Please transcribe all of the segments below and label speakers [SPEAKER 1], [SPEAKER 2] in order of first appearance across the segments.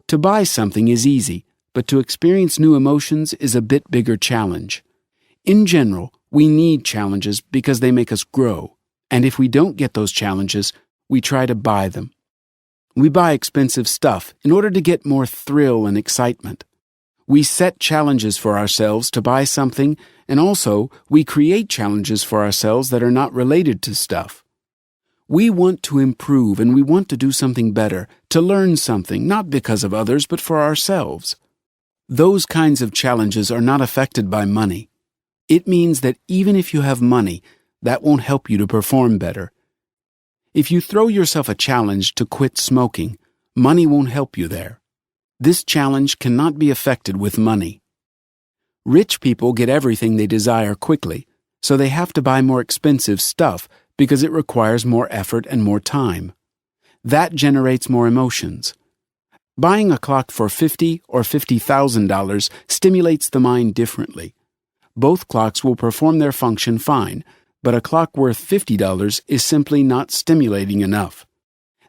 [SPEAKER 1] To buy something is easy, but to experience new emotions is a bit bigger challenge. In general, we need challenges because they make us grow, and if we don't get those challenges, we try to buy them. We buy expensive stuff in order to get more thrill and excitement. We set challenges for ourselves to buy something, and also we create challenges for ourselves that are not related to stuff. We want to improve and we want to do something better, to learn something, not because of others, but for ourselves. Those kinds of challenges are not affected by money. It means that even if you have money, that won't help you to perform better. If you throw yourself a challenge to quit smoking, money won't help you there. This challenge cannot be affected with money. Rich people get everything they desire quickly, so they have to buy more expensive stuff because it requires more effort and more time. That generates more emotions. Buying a clock for $50,000 or $50,000 stimulates the mind differently. Both clocks will perform their function fine, but a clock worth $50 is simply not stimulating enough.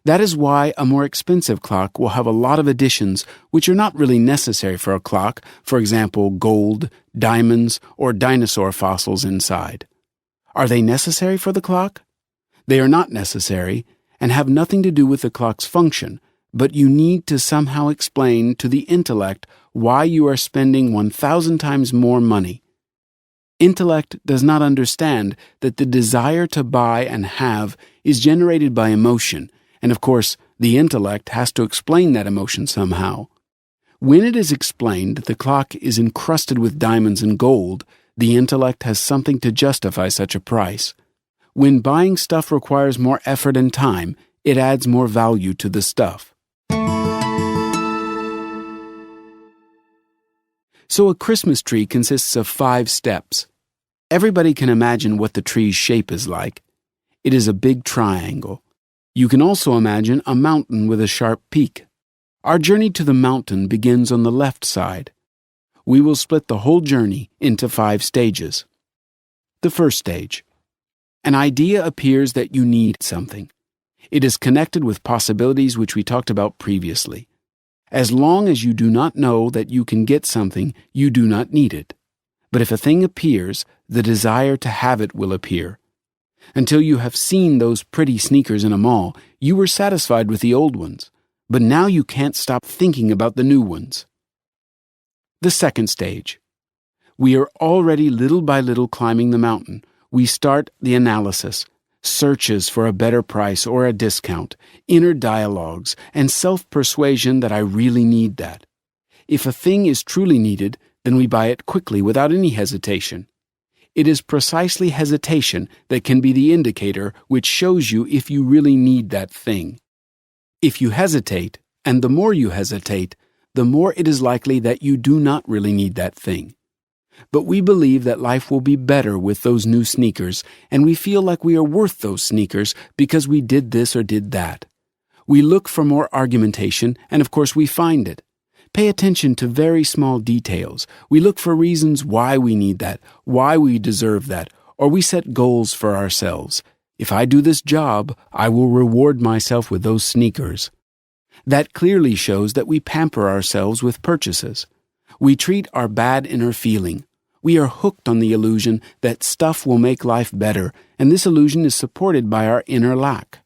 [SPEAKER 1] That is why a more expensive clock will have a lot of additions which are not really necessary for a clock, for example, gold, diamonds, or dinosaur fossils inside. Are they necessary for the clock? They are not necessary and have nothing to do with the clock's function, but you need to somehow explain to the intellect why you are spending 1,000 times more money. Intellect does not understand that the desire to buy and have is generated by emotion, and of course, the intellect has to explain that emotion somehow. When it is explained that the clock is encrusted with diamonds and gold, the intellect has something to justify such a price. When buying stuff requires more effort and time, it adds more value to the stuff. So a Christmas tree consists of 5 steps. Everybody can imagine what the tree's shape is like. It is a big triangle. You can also imagine a mountain with a sharp peak. Our journey to the mountain begins on the left side. We will split the whole journey into 5 stages. The first stage. An idea appears that you need something. It is connected with possibilities which we talked about previously. As long as you do not know that you can get something, you do not need it. But if a thing appears, the desire to have it will appear. Until you have seen those pretty sneakers in a mall, you were satisfied with the old ones, but now you can't stop thinking about the new ones. The second stage. We are already little by little climbing the mountain. We start the analysis, searches for a better price or a discount, inner dialogues, and self-persuasion that I really need that. If a thing is truly needed, then we buy it quickly without any hesitation. It is precisely hesitation that can be the indicator which shows you if you really need that thing. If you hesitate, and the more you hesitate, the more it is likely that you do not really need that thing. But we believe that life will be better with those new sneakers, and we feel like we are worth those sneakers because we did this or did that. We look for more argumentation, and of course we find it. Pay attention to very small details. We look for reasons why we need that, why we deserve that, or we set goals for ourselves. If I do this job, I will reward myself with those sneakers. That clearly shows that we pamper ourselves with purchases. We treat our bad inner feeling. We are hooked on the illusion that stuff will make life better, and this illusion is supported by our inner lack.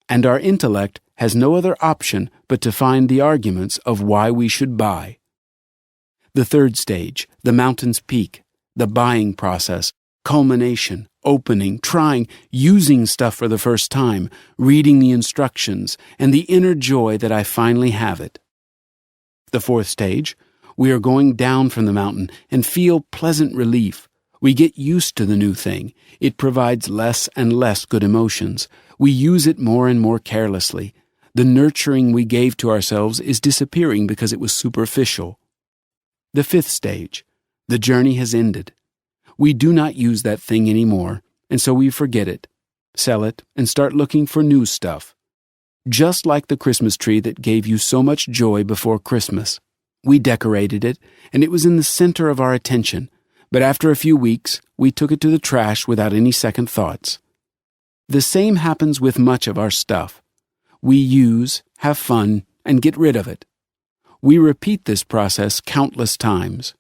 [SPEAKER 1] And our intellect has no other option but to find the arguments of why we should buy. The third stage, the mountain's peak, the buying process, culmination, opening, trying, using stuff for the first time, reading the instructions, and the inner joy that I finally have it. The fourth stage, we are going down from the mountain and feel pleasant relief. We get used to the new thing. It provides less and less good emotions. We use it more and more carelessly. The nurturing we gave to ourselves is disappearing because it was superficial. The fifth stage, the journey has ended. We do not use that thing anymore, and so we forget it, sell it, and start looking for new stuff. Just like the Christmas tree that gave you so much joy before Christmas. We decorated it, and it was in the center of our attention, but after a few weeks, we took it to the trash without any second thoughts. The same happens with much of our stuff. We use, have fun, and get rid of it. We repeat this process countless times.